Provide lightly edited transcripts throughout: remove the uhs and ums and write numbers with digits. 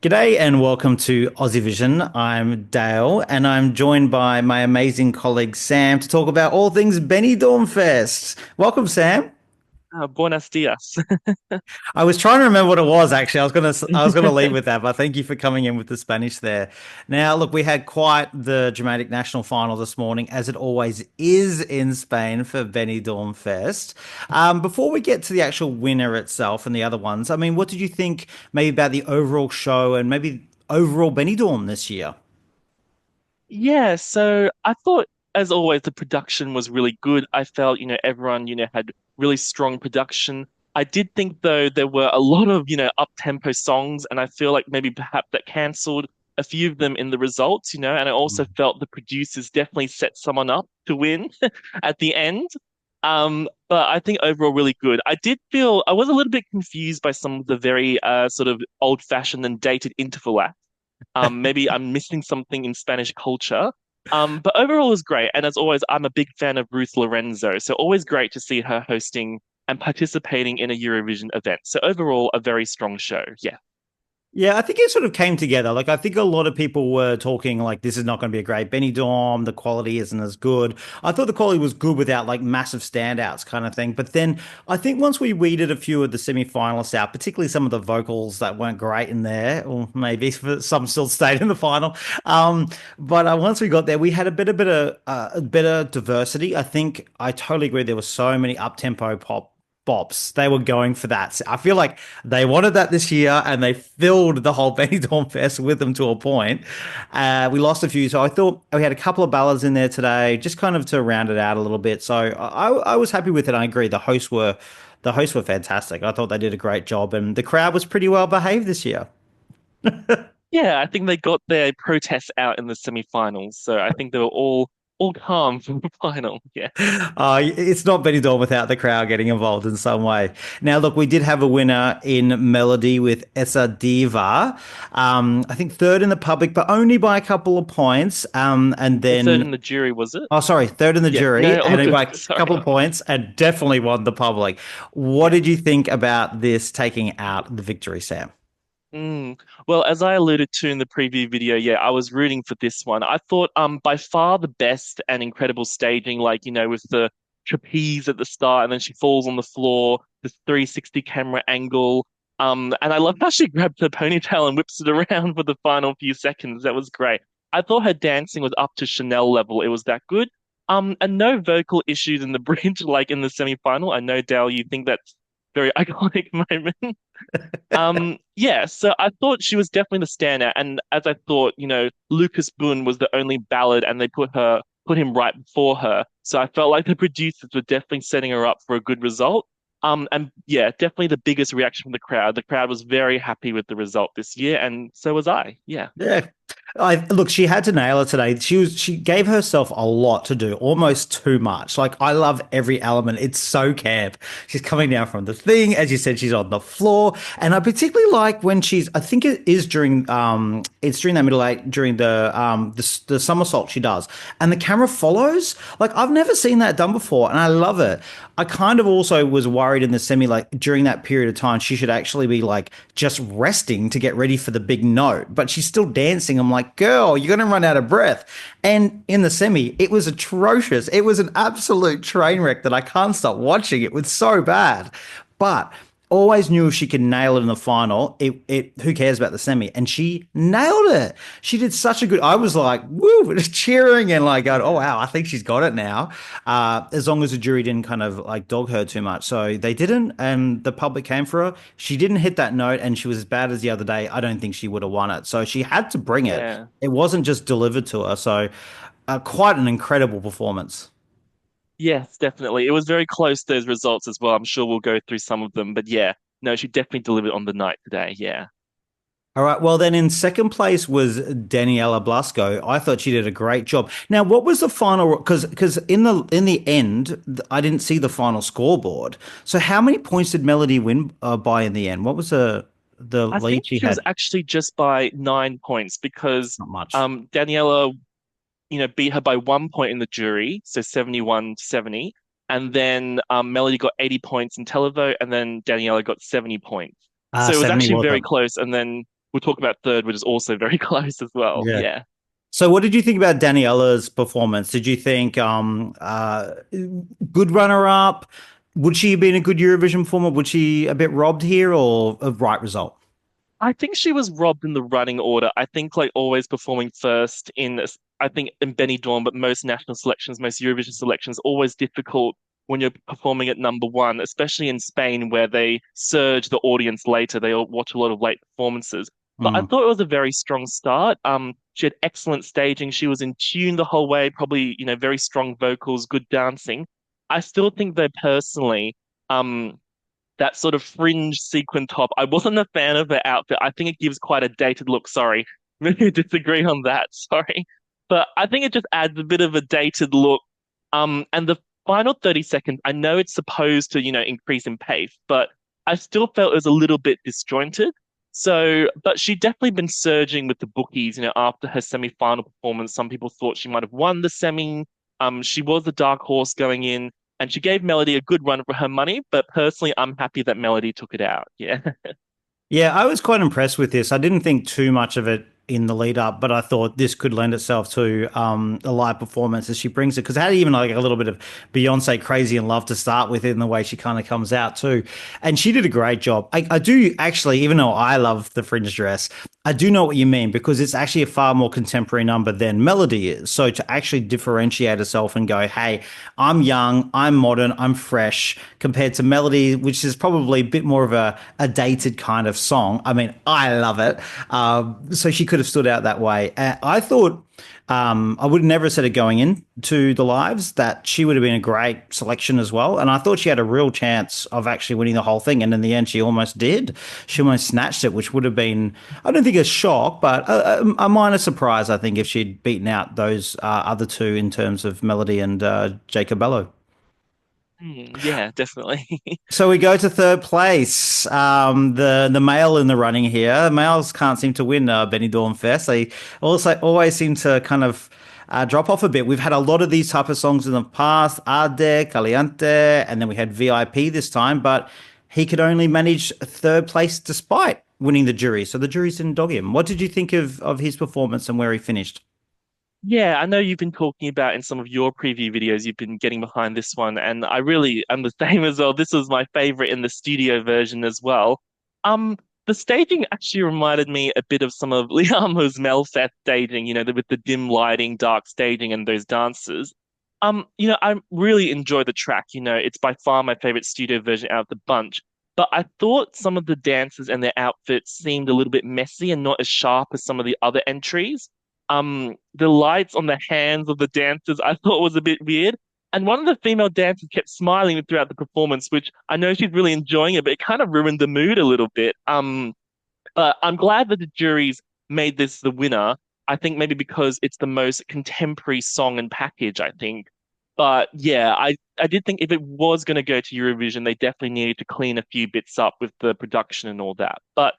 G'day and welcome to Aussievision. I'm Dale and I'm joined by my amazing colleague Sam to talk about all things Benidorm Fest. Welcome, Sam. Buenos dias. I was trying to remember what it was actually. I was gonna leave with that, but thank you for coming in with the Spanish there. Now, look, we had quite the dramatic national final this morning, as it always is in Spain for Benidorm Fest. Before we get to the actual winner itself and the other ones, I mean, what did you think maybe about the overall show and maybe overall Benidorm this year? Yeah, so I thought, as always, the production was really good. I felt, everyone, had really strong production. I did think, though, there were a lot of, up-tempo songs, and I feel like maybe perhaps that cancelled a few of them in the results, and I also felt the producers definitely set someone up to win at the end. But I think overall really good. I did feel I was a little bit confused by some of the very sort of old-fashioned and dated interval acts. Maybe I'm missing something in Spanish culture. But overall it was great. And as always, I'm a big fan of Ruth Lorenzo. So always great to see her hosting and participating in a Eurovision event. So overall, a very strong show. Yeah. Yeah, I think it sort of came together. Like, I think a lot of people were talking like this is not going to be a great Benny Dorm. The quality isn't as good. I thought the quality was good without like massive standouts kind of thing. But then I think once we weeded a few of the semi-finalists out, particularly some of the vocals that weren't great in there, or maybe some still stayed in the final. But once we got there, we had a bit of diversity. I think I totally agree. There were so many up-tempo pop bops. They were going for that. I feel like they wanted that this year and they filled the whole Benidorm Fest with them to a point. We lost a few, so I thought we had a couple of ballads in there today, just kind of to round it out a little bit. So I was happy with it. I agree. The hosts were fantastic. I thought they did a great job, and the crowd was pretty well behaved this year. Yeah, I think they got their protests out in the semi-finals. So I think they were all calm for the final. Yeah. It's not Benidorm without the crowd getting involved in some way. Now, look, we did have a winner in Melody with Essa Diva. I think third in the public, but only by a couple of points. And The third then, in the jury, was it? oh, sorry, third in the Yeah. jury, No, and all only good. by a couple Sorry. of points, and definitely won the public. What Yeah. did you think about this taking out the victory, Sam? Well, as I alluded to in the preview video, yeah, I was rooting for this one. I thought by far the best and incredible staging, like, with the trapeze at the start and then she falls on the floor, the 360 camera angle. And I love how she grabbed her ponytail and whips it around for the final few seconds. That was great. I thought her dancing was up to Chanel level. It was that good. And no vocal issues in the bridge like in the semi-final. I know, Dale, you think that's very iconic moment. Yeah, so I thought she was definitely the standout, and as I thought, Lucas Boone was the only ballad, and they put him right before her. So I felt like the producers were definitely setting her up for a good result. And yeah, definitely the biggest reaction from the crowd. The crowd was very happy with the result this year, and so was I. Yeah. Yeah. Look, she had to nail it today. She gave herself a lot to do, almost too much. Like, I love every element. It's so camp. She's coming down from the thing, as you said, she's on the floor, and I particularly like when I think it is it's during that middle eight during the somersault she does, and the camera follows. Like, I've never seen that done before, and I love it. I kind of also was worried in the semi, like during that period of time, she should actually be like just resting to get ready for the big note, but she's still dancing. I'm like, girl, you're going to run out of breath. And in the semi, it was atrocious. It was an absolute train wreck that I can't stop watching. It was so bad. But always knew if she could nail it in the final, it who cares about the semi? And she nailed it. She did such a good. I was like, woo, just cheering and like going, oh wow, I think she's got it now. As long as the jury didn't kind of like dog her too much, so they didn't, and the public came for her. She didn't hit that note, and she was as bad as the other day. I don't think she would have won it. So she had to bring it. Yeah. It wasn't just delivered to her. So quite an incredible performance. Yes, definitely. It was very close, those results as well. I'm sure we'll go through some of them, but yeah, no, she definitely delivered on the night today. Yeah. All right. Well, then in second place was Daniela Blasco. I thought she did a great job. Now, what was the final? Because in the end, I didn't see the final scoreboard. So, how many points did Melody win by in the end? What was the I lead think she she was had? actually just by 9 points because Not much. Daniela, beat her by 1 point in the jury, so 71 to 70. And then Melody got 80 points in televote, and then Daniela got 70 points. So it was 70 actually was very it? close. And then we'll talk about third, which is also very close as well. Yeah. Yeah. So what did you think about Daniela's performance? Did you think good runner up? Would she have been a good Eurovision performer? Would she a bit robbed here or a right result? I think she was robbed in the running order. I think like always performing first I think in Benidorm, but most national selections, most Eurovision selections, always difficult when you're performing at number one, especially in Spain where they surge the audience later. They all watch a lot of late performances. But I Mm. thought it was a very strong start. She had excellent staging. She was in tune the whole way, probably, very strong vocals, good dancing. I still think though personally, um, that sort of fringe sequin top. I wasn't a fan of her outfit. I think it gives quite a dated look. Sorry. Really disagree on that. Sorry. But I think it just adds a bit of a dated look. And the final 30 seconds, I know it's supposed to, increase in pace, but I still felt it was a little bit disjointed. So, but she'd definitely been surging with the bookies, after her semi-final performance. Some people thought she might have won the semi. She was the dark horse going in. And she gave Melody a good run for her money, but personally, I'm happy that Melody took it out. Yeah. Yeah, I was quite impressed with this. I didn't think too much of it in the lead up, but I thought this could lend itself to a live performance as she brings it. Because it had even like a little bit of Beyonce crazy in love to start with in the way she kind of comes out too. And she did a great job. I do actually, even though I love the fringe dress, I do know what you mean because it's actually a far more contemporary number than Melody is. So to actually differentiate herself and go, hey, I'm young, I'm modern, I'm fresh, compared to Melody, which is probably a bit more of a dated kind of song. I mean, I love it. So she could have stood out that way. I thought I would never have said it going into the lives that she would have been a great selection as well. And I thought she had a real chance of actually winning the whole thing. And in the end, she almost did. She almost snatched it, which would have been, I don't think a shock, but a minor surprise, I think, if she'd beaten out those other two in terms of Melody and KBello. Yeah, definitely. So we go to third place. The male in the running here. Males can't seem to win Benidorm Fest. They also always seem to kind of drop off a bit. We've had a lot of these type of songs in the past. Arde, Caliente, and then we had VIP this time. But he could only manage third place despite winning the jury. So the juries didn't dog him. What did you think of his performance and where he finished? Yeah, I know you've been talking about in some of your preview videos, you've been getting behind this one, and I really am the same as well. This was my favorite in the studio version as well. Um, the staging actually reminded me a bit of some of Liamo's Melfest staging, with the dim lighting, dark staging, and those dances. I really enjoy the track. It's by far my favorite studio version out of the bunch. But I thought some of the dances and their outfits seemed a little bit messy and not as sharp as some of the other entries. The lights on the hands of the dancers I thought was a bit weird. And one of the female dancers kept smiling throughout the performance, which I know she's really enjoying it, but it kind of ruined the mood a little bit. But I'm glad that the juries made this the winner. I think maybe because it's the most contemporary song and package, I think. But yeah, I did think if it was going to go to Eurovision, they definitely needed to clean a few bits up with the production and all that. But,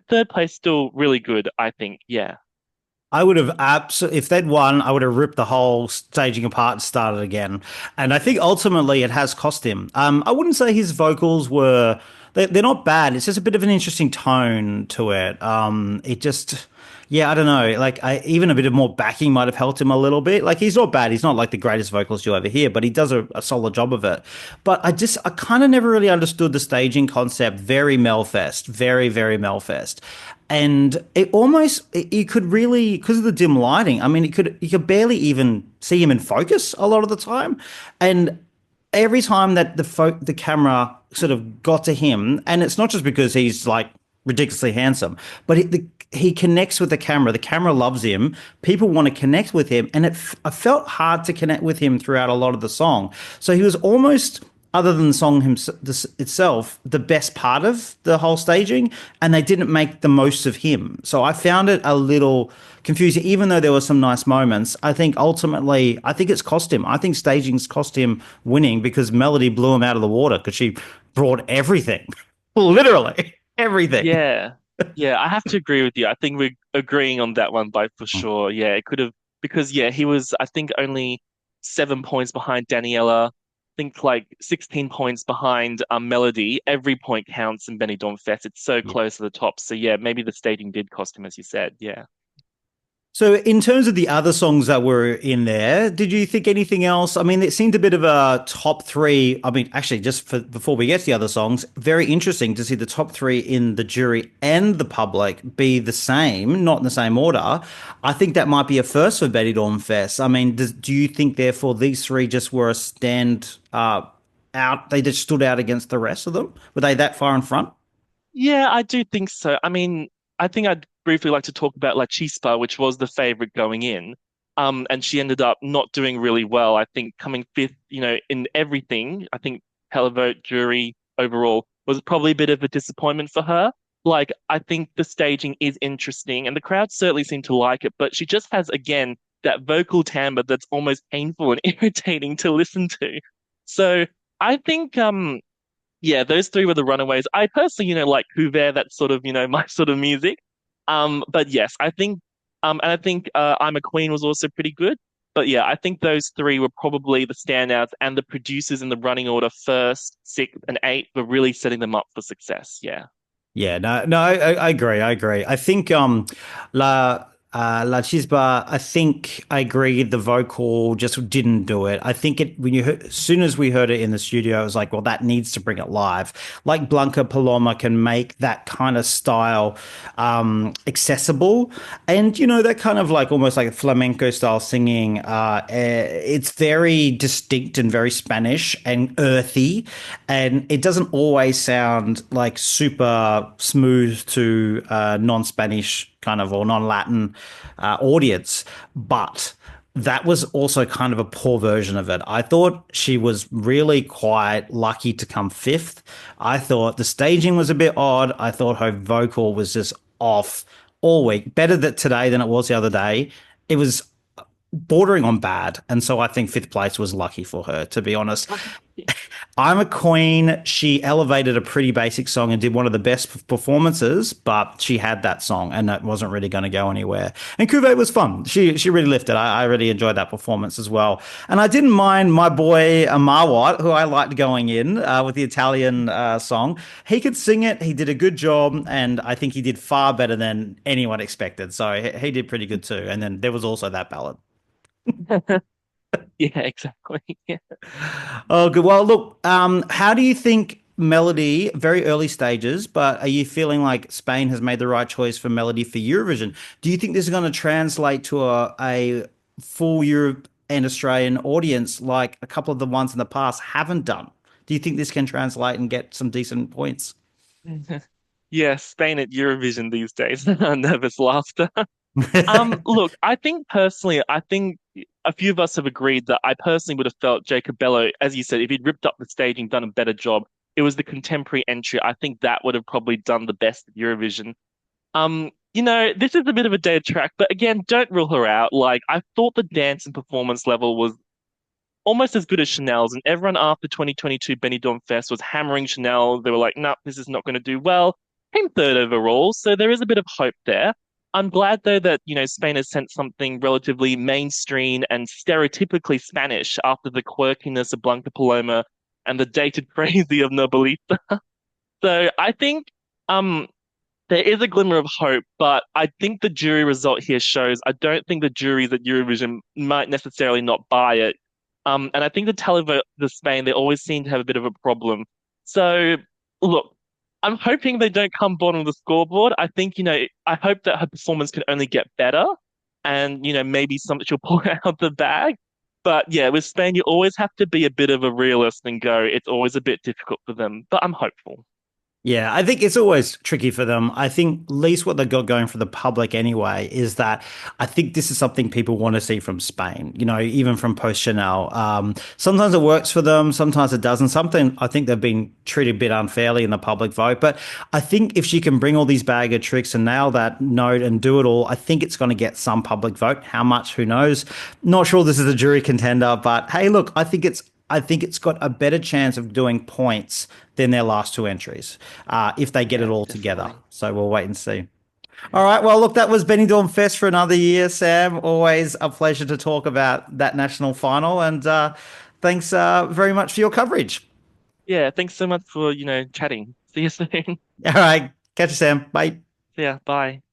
third place still really good, I think. Yeah. I would have absolutely, if they'd won, I would have ripped the whole staging apart and started again. And I think ultimately it has cost him. I wouldn't say his vocals were, they're not bad. It's just a bit of an interesting tone to it. It just, yeah, I don't know. Like, even a bit of more backing might have helped him a little bit. Like, he's not bad. He's not like the greatest vocalist you'll ever hear, but he does a solid job of it. But I kind of never really understood the staging concept. Very Melfest, very, very Melfest. And it almost you could really because of the dim lighting. I mean, you could barely even see him in focus a lot of the time, and every time that the camera sort of got to him, and it's not just because he's like ridiculously handsome, but he connects with the camera. The camera loves him. People want to connect with him, and I felt hard to connect with him throughout a lot of the song. So he was almost other than the song itself, the best part of the whole staging, and they didn't make the most of him. So I found it a little confusing, even though there were some nice moments. I think ultimately, I think it's cost him. I think staging's cost him winning because Melody blew him out of the water because she brought everything, literally everything. Yeah. Yeah, I have to agree with you. I think we're agreeing on that one by for sure. Yeah, it could have because yeah, he was I think only 7 points behind Daniela. think like 16 points behind Melody. Every point counts in Benidorm Fest. It's so close to the top. So yeah, maybe the staging did cost him, as you said. Yeah. So, in terms of the other songs that were in there, did you think anything else? I mean, it seemed a bit of a top three. I mean, actually, just before we get to the other songs, very interesting to see the top three in the jury and the public be the same, not in the same order. I think that might be a first for Benidorm Fest. I mean, do you think, therefore, these three just were a stand out? They just stood out against the rest of them? Were they that far in front? Yeah, I do think so. I mean, I think I'd briefly like to talk about La Chispa, which was the favorite going in. And she ended up not doing really well. I think coming fifth, in everything. I think televote jury overall was probably a bit of a disappointment for her. Like, I think the staging is interesting and the crowd certainly seemed to like it, but she just has, again, that vocal timbre that's almost painful and irritating to listen to. So I think yeah, those three were the runaways. I personally, like Couvert, that's sort of, my sort of music. But yes, and I think I'm a Queen was also pretty good. But yeah, I think those three were probably the standouts, and the producers in the running order first, sixth, and eighth were really setting them up for success. Yeah. Yeah, no, I agree. I agree. I think La Chispa, I think I agree. The vocal just didn't do it. I think it when you heard, as soon as we heard it in the studio, I was like, well, that needs to bring it live. Like Blanca Paloma can make that kind of style accessible, and that kind of like almost like flamenco style singing. It's very distinct and very Spanish and earthy, and it doesn't always sound like super smooth to non-Spanish kind of or non-Latin audience, but that was also kind of a poor version of it. I thought she was really quite lucky to come fifth. I thought the staging was a bit odd. I thought her vocal was just off all week. Better that today than it was the other day. It was bordering on bad. And so I think fifth place was lucky for her, to be honest. I'm a Queen. She elevated a pretty basic song and did one of the best performances, but she had that song and that wasn't really going to go anywhere. And Cuvée was fun. She really lifted. I really enjoyed that performance as well. And I didn't mind my boy Marwat, who I liked going in with the Italian song. He could sing it. He did a good job, and I think he did far better than anyone expected. So he did pretty good too. And then there was also that ballad. Yeah, exactly. Yeah. Oh, good. Well, look, how do you think Melody, very early stages, but are you feeling like Spain has made the right choice for Melody for Eurovision? Do you think this is going to translate to a full Europe and Australian audience like a couple of the ones in the past haven't done? Do you think this can translate and get some decent points? Yeah, Spain at Eurovision these days. Nervous laughter. Look, I think personally, I think a few of us have agreed that I personally would have felt Jacob Bello, as you said, if he'd ripped up the staging, done a better job, it was the contemporary entry. I think that would have probably done the best at Eurovision. This is a bit of a dead track, but again, don't rule her out. Like, I thought the dance and performance level was almost as good as Chanel's, and everyone after 2022 Benidorm Fest was hammering Chanel. They were like, "No, this is not going to do well." Came third overall, so there is a bit of hope there. I'm glad though that Spain has sent something relatively mainstream and stereotypically Spanish after the quirkiness of Blanca Paloma and the dated crazy of Nobilita. So I think there is a glimmer of hope, but I think the jury result here shows I don't think the juries at Eurovision might necessarily not buy it. And I think the televote the Spain, they always seem to have a bit of a problem. So look, I'm hoping they don't come bottom of the scoreboard. I think, I hope that her performance can only get better and, maybe something she'll pull out the bag. But yeah, with Spain, you always have to be a bit of a realist and go, it's always a bit difficult for them, but I'm hopeful. Yeah, I think it's always tricky for them. I think at least what they've got going for the public anyway is that I think this is something people want to see from Spain, even from post Chanel. Sometimes it works for them, sometimes it doesn't. Something I think they've been treated a bit unfairly in the public vote. But I think if she can bring all these bag of tricks and nail that note and do it all, I think it's going to get some public vote. How much, who knows? Not sure this is a jury contender, but hey, look, I think it's got a better chance of doing points than their last two entries if they get it Yeah, all together. definitely. So we'll wait and see. All right. Well, look, that was Benidorm Fest for another year, Sam. Always a pleasure to talk about that national final. And thanks very much for your coverage. Yeah, thanks so much for, chatting. See you soon. All right, catch you, Sam. Bye. Yeah, bye.